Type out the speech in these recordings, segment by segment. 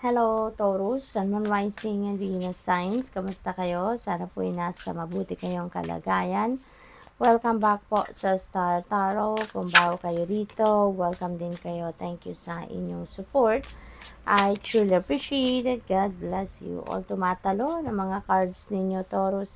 Hello, Taurus, Sun, Moon, Rising, and Venus signs. Kamusta kayo? Sana po ay nasa mabuti kayong kalagayan. Welcome back po sa Star Tarot. Kung bago kayo dito, welcome din kayo. Thank you sa inyong support. I truly appreciate it. God bless you. All tumatalo ng mga cards ninyo, Taurus.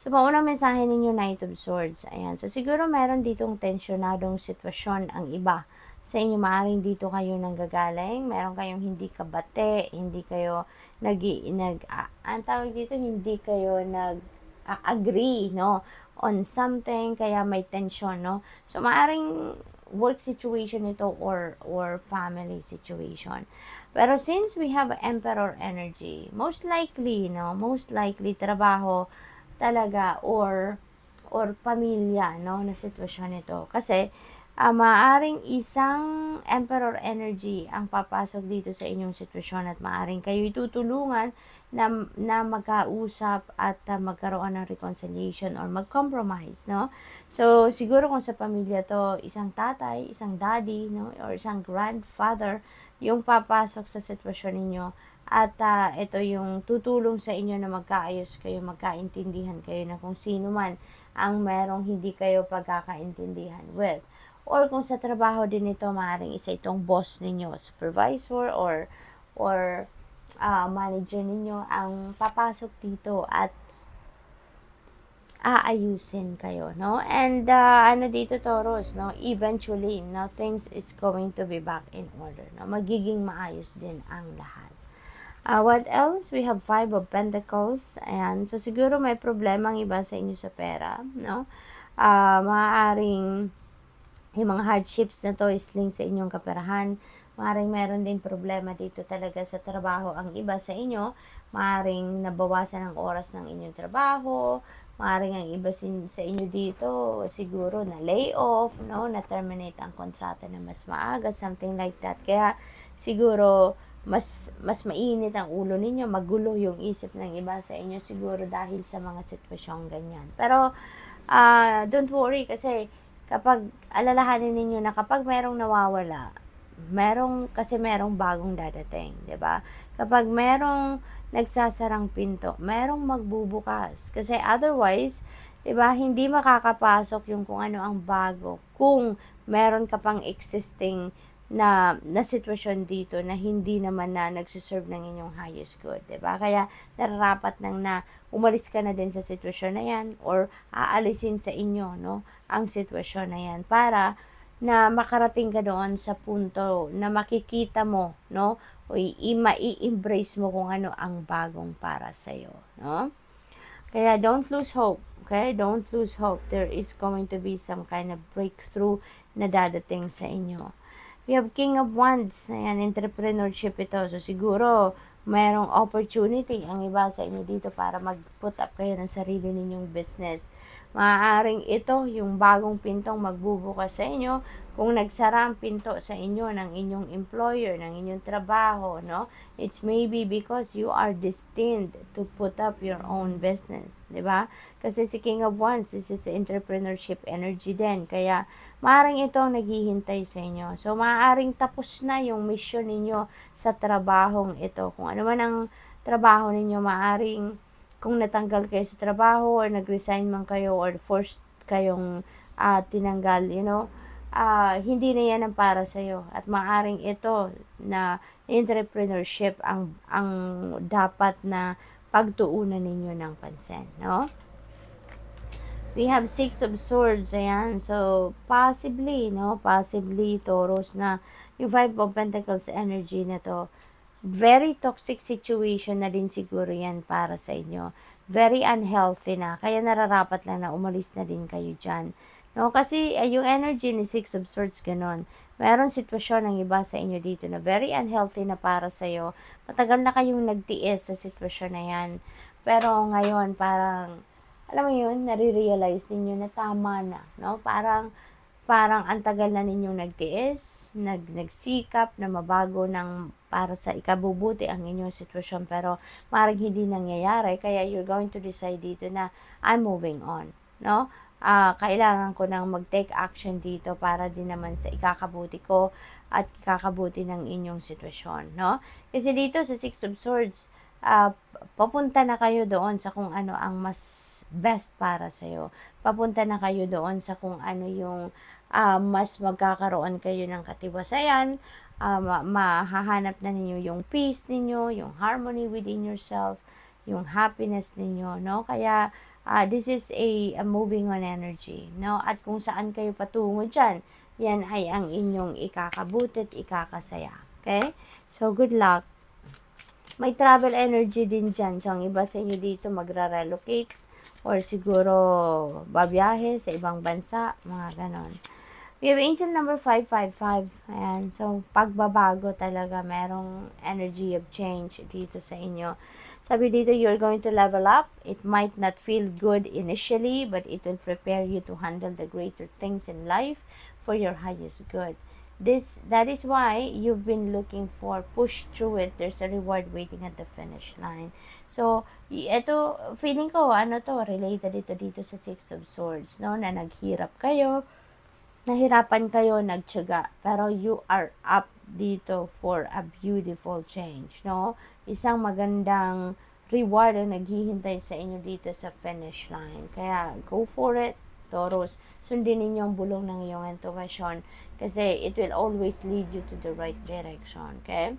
So, maunang mensahe ninyo, Knight of Swords. Ayan. So, siguro meron ditong tensyonadong sitwasyon ang iba sa inyo. Maaring dito kayo nanggagaling, meron kayong hindi kabate, hindi kayo ang tawag dito, hindi kayo agree, no, on something, kaya may tension, no. So, maaring work situation ito or family situation. Pero since we have Emperor energy, most likely, no, most likely trabaho talaga or pamilya, no, na sitwasyon ito. Kasi maaring isang Emperor energy ang papasok dito sa inyong sitwasyon at maaring kayo itutulungan na magkausap at magkaroon ng reconciliation or mag-compromise, no? So, siguro kung sa pamilya to, isang tatay, isang daddy, no? Or isang grandfather, yung papasok sa sitwasyon ninyo at ito yung tutulong sa inyo na magkaayos kayo, magkaintindihan kayo na kung sino man ang merong hindi kayo pagkakaintindihan with. Or kung sa trabaho din ito, maaaring isa itong boss ninyo, supervisor or manager ninyo ang papasok dito at aayusin kayo, no? And ano dito, Taurus, no? Eventually, no, things is going to be back in order, no? Magiging maayos din ang lahat. What else? We have 5 of Pentacles. Ayan. So, siguro may problema ang iba sa inyo sa pera, no? Maaaring yung mga hardships na to is linked sa inyong kaperahan. Maaaring meron din problema dito talaga sa trabaho ang iba sa inyo. Maaaring nabawasan ang oras ng inyong trabaho. Maaaring ang iba sa inyo dito siguro na lay off, no? Na terminate ang kontrata na mas maaga, something like that. Kaya siguro mas mainit ang ulo ninyo, magulo yung isip ng iba sa inyo siguro dahil sa mga sitwasyong ganyan. Pero don't worry kasi kapag alalahanin ninyo na kapag merong nawawala, merong bagong dadating, 'di ba? Kapag merong nagsasarang pinto, merong magbubukas. Kasi otherwise, 'di ba, hindi makakapasok yung kung ano ang bago kung meron ka pang existing na sitwasyon dito na hindi naman na nagsiserve ng inyong highest good, 'di ba? Kaya nararapat nang na umalis ka na din sa sitwasyon na 'yan or aalisin sa inyo, no, ang sitwasyon na 'yan para na makarating ka doon sa punto na makikita mo, no, o i-embrace mo kung ano ang bagong para sa iyo, no? Kaya don't lose hope, okay? Don't lose hope. There is going to be some kind of breakthrough na dadating sa inyo. We have King of Wands. Ayan, entrepreneurship ito. So, siguro, mayroong opportunity ang iba sa inyo dito para mag-put up kayo ng sarili ninyong business. Maaaring ito yung bagong pintong magbubukas sa inyo kung nagsara ang pinto sa inyo ng inyong employer, ng inyong trabaho, no? It's maybe because you are destined to put up your own business, di ba? Kasi si King of Wands, this is entrepreneurship energy din. Kaya, maaaring ito ang naghihintay sa inyo. So, maaaring tapos na yung mission ninyo sa trabahong ito. Kung ano man ang trabaho ninyo, maaaring kung natanggal kayo sa trabaho or nag-resign man kayo or forced kayong tinanggal, you know, hindi na yan ang para sa'yo. At maaaring ito na entrepreneurship ang dapat na pagtuunan ninyo ng pansin, no? We have 6 of Swords, ayan. So, possibly, no? Possibly, Taurus, na yung 5 of Pentacles energy na to, very toxic situation na din siguro yan para sa inyo. Very unhealthy na. Kaya nararapat lang na umalis na din kayo dyan. No? Kasi yung energy ni 6 of Swords, ganon. Meron sitwasyon ng iba sa inyo dito na very unhealthy na para sa'yo. Matagal na kayong nagtiis sa sitwasyon na yan. Pero ngayon, parang alam mo yun, nare-realize ninyo na tama na, no? Parang ang tagal na ninyong nagtiis, nagsikap na mabago ng para sa ikabubuti ang inyong sitwasyon, pero maaaring hindi nangyayari, kaya you're going to decide dito na I'm moving on, no? kailangan ko nang mag-take action dito para din naman sa ikakabuti ko at ikakabuti ng inyong sitwasyon, no? Kasi dito sa Six of Swords, papunta na kayo doon sa kung ano ang mas best para sa'yo. Papunta na kayo doon sa kung ano yung mas magkakaroon kayo ng katiwasayan, mahahanap na ninyo yung peace ninyo, yung harmony within yourself, yung happiness ninyo, no? Kaya, this is a moving on energy, no? At kung saan kayo patungo dyan, yan ay ang inyong ikakabuti at ikakasaya. Okay? So, good luck. May travel energy din dyan. So, ang iba sa inyo dito magra-relocate or siguro babiyahe sa ibang bansa, mga ganon. We have angel number 555. Ayan. So, pagbabago talaga. Merong energy of change dito sa inyo. Sabi dito, you're going to level up. It might not feel good initially, but it will prepare you to handle the greater things in life for your highest good. That is why you've been looking for, push through it. There's a reward waiting at the finish line. So, ito, feeling ko, related ito dito sa Six of Swords, no? Na naghirap kayo, nahirapan kayo, nagtiyaga, pero you are up dito for a beautiful change, no? Isang magandang reward ang naghihintay sa inyo dito sa finish line. Kaya, go for it, Taurus. Sundin ninyo ang bulong ng iyong intuition kasi it will always lead you to the right direction, okay?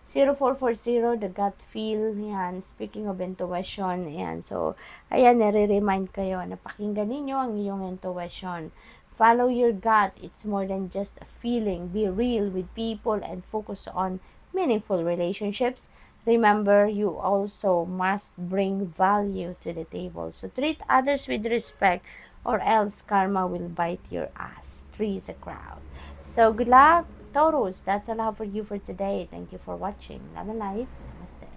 0440, the gut feel, yan, speaking of intuition, yan, so, ayan, nare-remind kayo na pakinggan ninyo ang iyong intuition. Follow your gut. It's more than just a feeling. Be real with people and focus on meaningful relationships. Remember, you also must bring value to the table. So treat others with respect or else karma will bite your ass. 3 is a crowd. So good luck, Taurus. That's all I have for you for today. Thank you for watching. Love and light. Namaste.